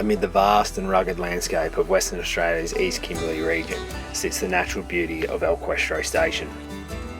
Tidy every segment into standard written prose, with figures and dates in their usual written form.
Amid the vast and rugged landscape of Western Australia's East Kimberley region sits the natural beauty of Questro Station.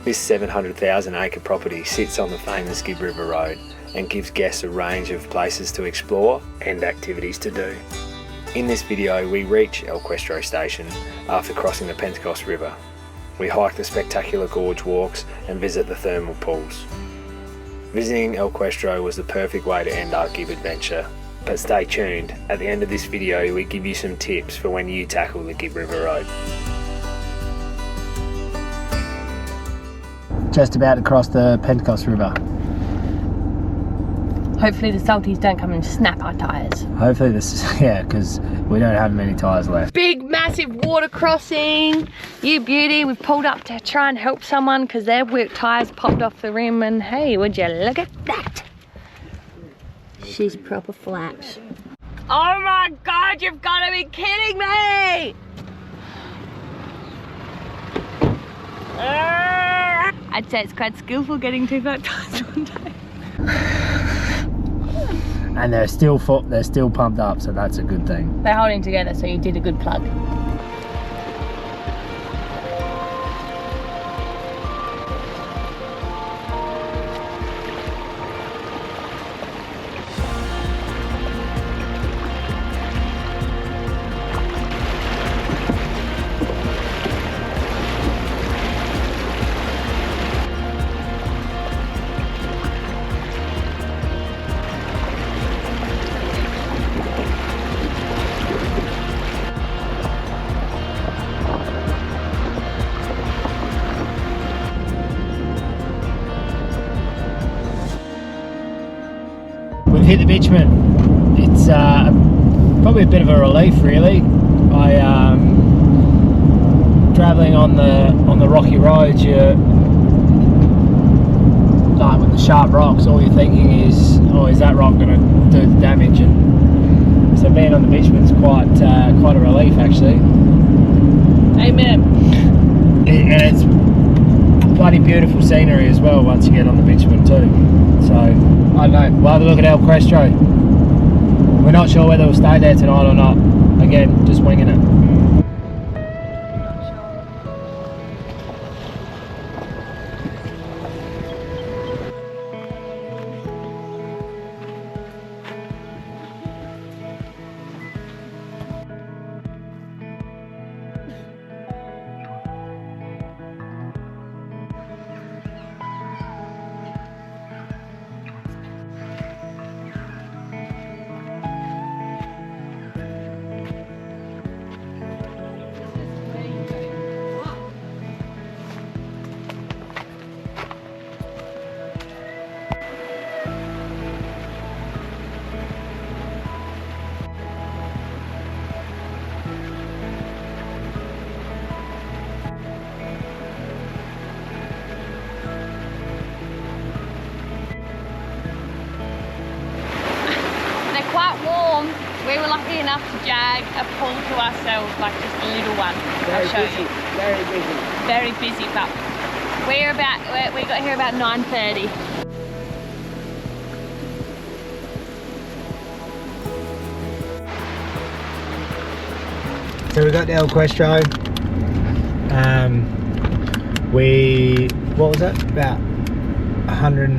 This 700,000 acre property sits on the famous Gibb River Road and gives guests a range of places to explore and activities to do. In this video we reach Questro Station after crossing the Pentecost River. We hike the spectacular gorge walks and visit the thermal pools. Visiting Questro was the perfect way to end our Gibb Adventure. But stay tuned, at the end of this video we give you some tips for when you tackle the Gibb River Road. Just about to cross the Pentecost River. Hopefully the salties don't come and snap our tyres. Hopefully this, yeah, because we don't have many tyres left. Big massive water crossing, you beauty. We've pulled up to try and help someone because their tyres popped off the rim, and hey, would you look at that? She's proper flat. Oh my God, you've got to be kidding me! I'd say it's quite skillful getting two flat tires one day. And they're still pumped up, so that's a good thing. They're holding together, so you did a good plug. We've hit the bitumen. It's probably a bit of a relief, really. Travelling on the rocky roads, like with the sharp rocks, all you're thinking is, oh, is that rock going to do the damage? And so being on the bitumen's quite a relief, actually. Amen. And it's bloody beautiful scenery as well once you get on the bitumen too. So I don't know, we'll have a look at Questro. We're not sure whether we'll stay there tonight or not. Again, just winging it. Quite warm. We were lucky enough to jag a pool to ourselves, like just a little one. I'll show you. Very busy. Very busy, but we got here about 9:30. So we got to Questro. What was it? About 100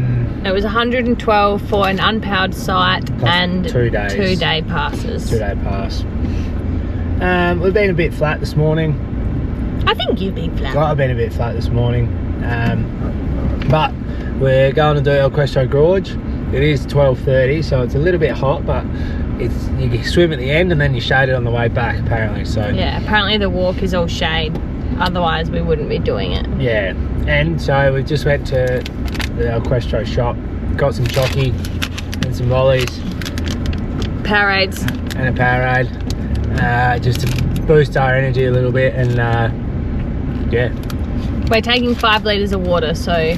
It was 112 for an unpowered site and 2 days. 2 day passes. 2 day pass. We've been a bit flat this morning. I think you've been flat. I've been a bit flat this morning. But we're going to do Questro Gorge. It is 12:30, so it's a little bit hot, but you can swim at the end and then you shade it on the way back, apparently. So yeah, apparently the walk is all shade. Otherwise we wouldn't be doing it. Yeah, and so we just went to the Questro shop, got some chocky and some lollies. Powerades. And a Powerade, just to boost our energy a little bit, and yeah. We're taking 5 litres of water, so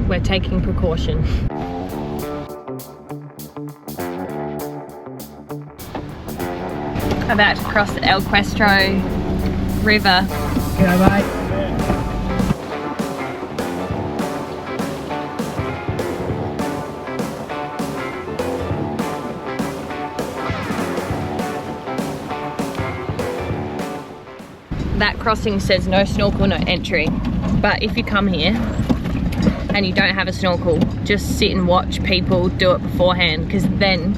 we're taking precaution. About to cross the Questro River. G'day, mate. that crossing says no snorkel, no entry. But if you come here and you don't have a snorkel, just sit and watch people do it beforehand, because then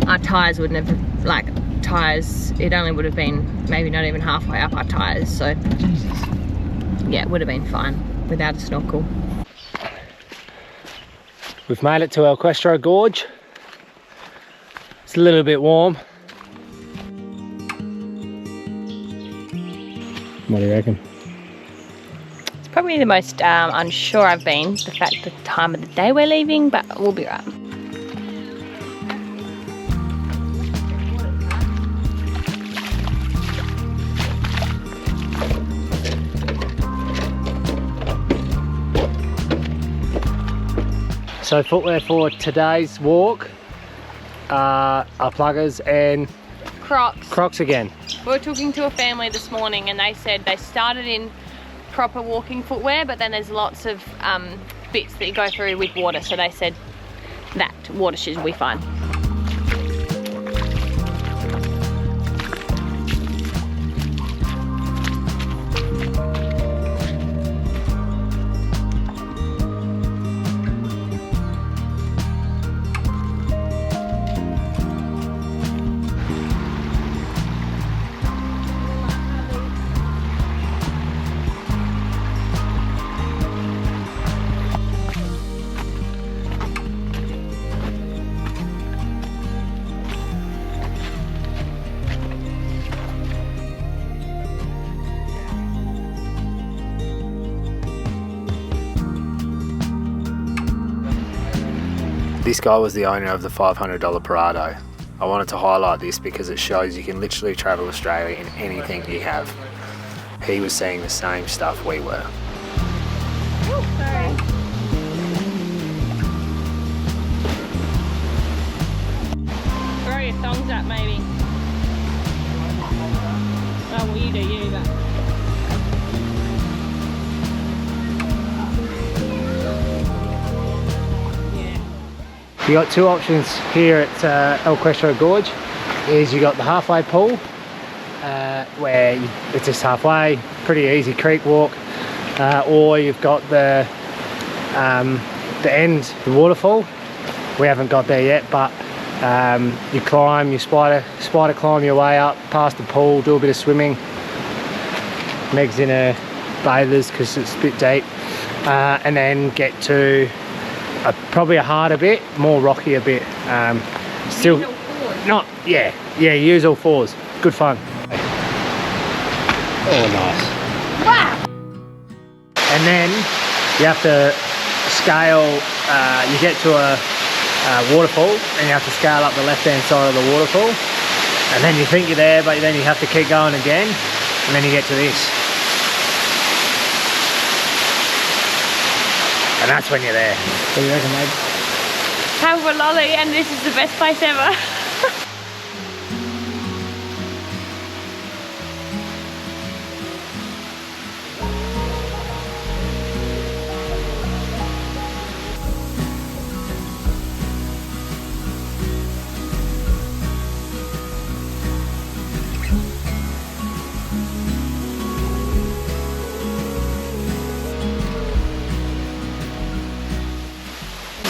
our tyres would never, like tyres, it only would have been maybe not even halfway up our tyres, so Jesus. Yeah, it would have been fine without a snorkel. We've made it to our Questro Gorge. It's a little bit warm. What do you reckon? It's probably the most unsure I've been, the fact the time of the day we're leaving, but we'll be right. So footwear for today's walk are pluggers and Crocs. Crocs again. We were talking to a family this morning and they said they started in proper walking footwear, but then there's lots of bits that you go through with water, so they said that water shoes will be fine. This guy was the owner of the $500 Prado. I wanted to highlight this because it shows you can literally travel Australia in anything you have. He was seeing the same stuff we were. Oh, sorry. Throw your thongs up maybe. Oh, well you do you, but... You got two options here at Questro Gorge. Is you got the halfway pool, where it's just halfway, pretty easy creek walk, or you've got the end, the waterfall. We haven't got there yet, but you climb, you spider climb your way up past the pool, do a bit of swimming. Meg's in her bathers because it's a bit deep, and then get to probably a harder bit, more rocky a bit. Still not, yeah, use all fours. Good fun. Oh, nice. Wow! And then you have to scale, you get to a waterfall and you have to scale up the left-hand side of the waterfall. And then you think you're there, but then you have to keep going again. And then you get to this. And that's when you're there. What do you reckon, mate? Have a lolly and this is the best place ever.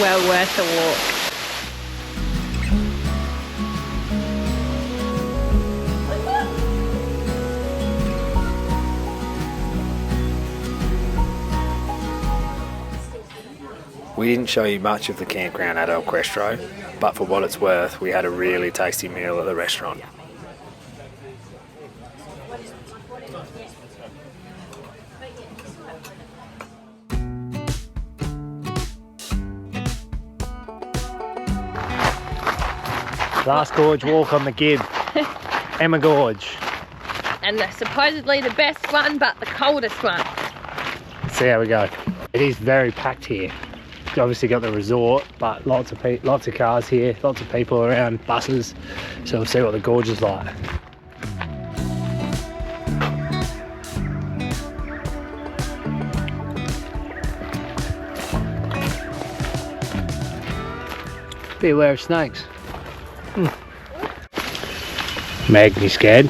Well worth the walk. We didn't show you much of the campground at Questro, but for what it's worth, we had a really tasty meal at the restaurant. Last gorge walk on the Gib Emma Gorge. And supposedly the best one, but the coldest one. Let's see how we go. It is very packed here. You obviously got the resort, but lots of cars here, lots of people around, buses. So we'll see what the gorge is like. Beware of snakes. Meg, you scared?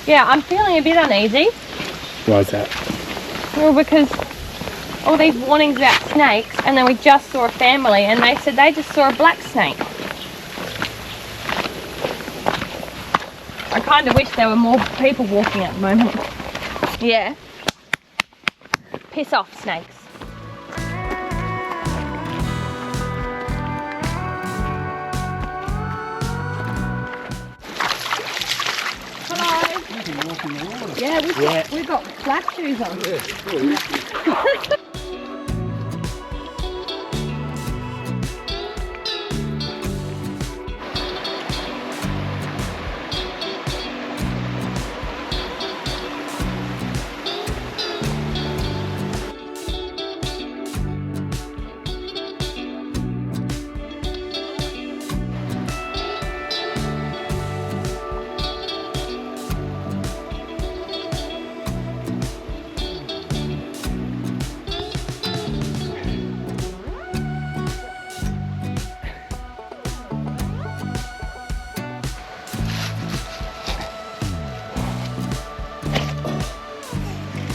Yeah, I'm feeling a bit uneasy. Why is that? Well, because all these warnings about snakes, and then we just saw a family and they said they just saw a black snake. I kind of wish there were more people walking at the moment. Yeah. Piss off, snakes. Yeah, we've got flat shoes on.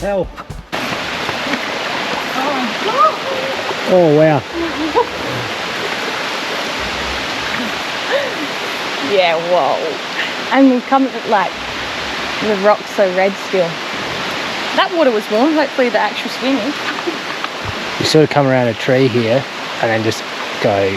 Help! Oh, Oh wow! yeah, whoa! And we come like the rock's so red still. That water was warm. Hopefully, the actual swim is. You sort of come around a tree here, and then just go.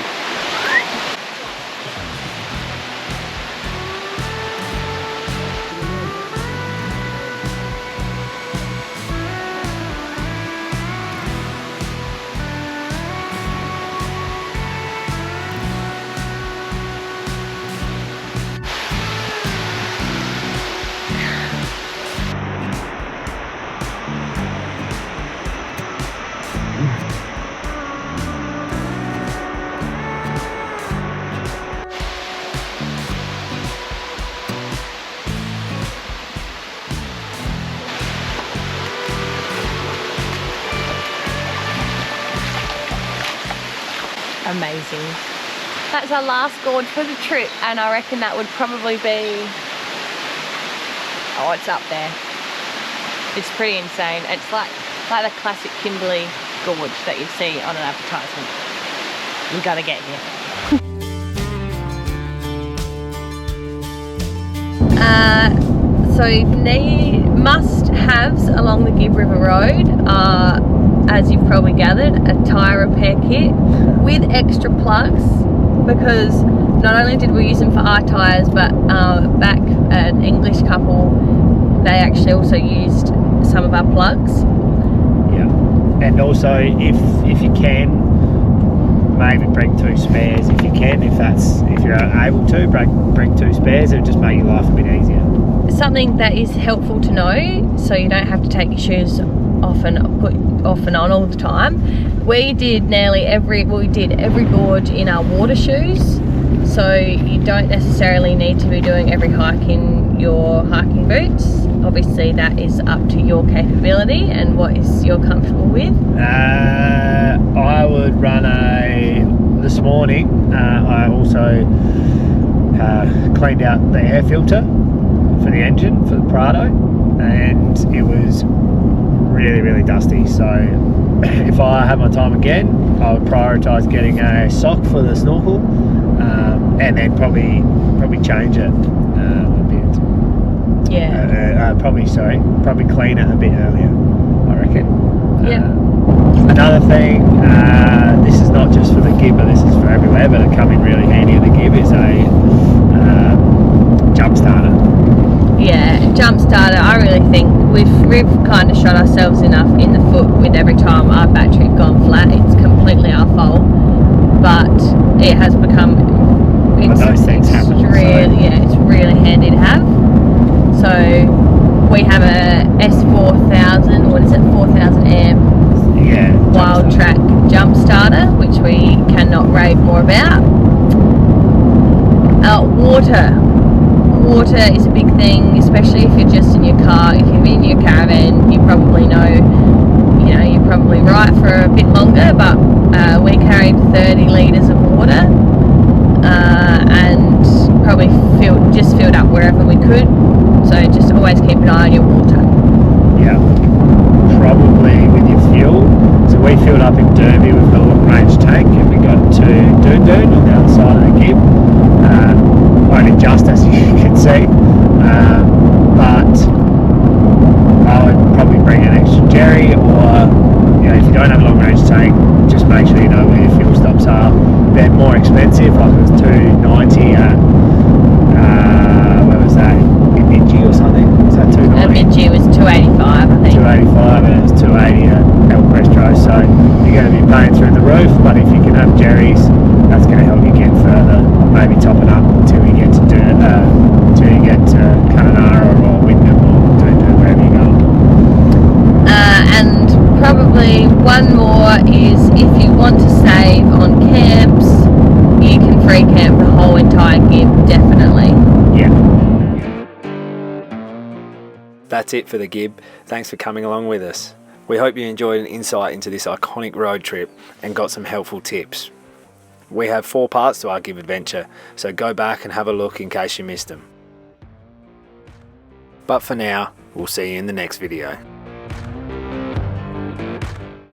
Amazing. That's our last gorge for the trip, and I reckon that would probably be, oh, it's up there. It's pretty insane. It's like the classic Kimberley gorge that you see on an advertisement. We gotta get here. So the must-haves along the Gibb River Road are, as you've probably gathered, a tyre repair kit with extra plugs, because not only did we use them for our tyres, but back an English couple, they actually also used some of our plugs. Yeah, and also if you can, maybe bring 2 spares if you can, if you're able to bring 2 spares. It'll just make your life a bit easier. Something that is helpful to know, so you don't have to take your shoes off and on all the time. We did every gorge in our water shoes, so you don't necessarily need to be doing every hike in your hiking boots. Obviously that is up to your capability and what you're comfortable with. I would run this morning I also cleaned out the air filter for the engine for the Prado, and it was really dusty. So if I had my time again, I would prioritise getting a sock for the snorkel, and then probably change it a bit. Yeah. Probably clean it a bit earlier, I reckon. Yeah. Another thing, this is not just for the Gib, but this is for everywhere, but it come in really handy at the Gib, is a jump starter. Yeah, jump starter. I really think we've kind of shot ourselves enough in the foot with every time our battery had gone flat. It's completely our fault, but it has become those things happen, it's really handy to have. So we have a S4000, 4000 amp wild track jump starter, which we cannot rave more about. Water is a big thing, especially if you're just in your car. If you're in your caravan, you probably know, you're probably right for a bit longer, but we carried 30 litres of water and probably filled up wherever we could. So just always keep an eye on your water. Yeah. probably with your fuel. So we filled up in Derby with a long range tank, and we got to Doon Doon on the other side of the Gibb. Only just, as you can see, but I would probably bring an extra jerry, or if you don't have a long range tank, just make sure you know where your fuel stops are. They're more expensive, like it was $2.90 at where was that? In Minji or something? Was that $2.90? Minji was $2.85, I think. $2.85, and it was $2.80 at El Questro. So you're going to be paying through the roof, but if you can have jerrys, that's going to help you get further. Maybe top it up until you get to Kununurra or Wyndham or Doon Doon, wherever you go. And probably one more is, if you want to save on camps, you can free camp the whole entire Gibb, definitely. Yeah. That's it for the Gibb. Thanks for coming along with us. We hope you enjoyed an insight into this iconic road trip and got some helpful tips. We have 4 parts to our Gibb Adventure, so go back and have a look in case you missed them. But for now, we'll see you in the next video.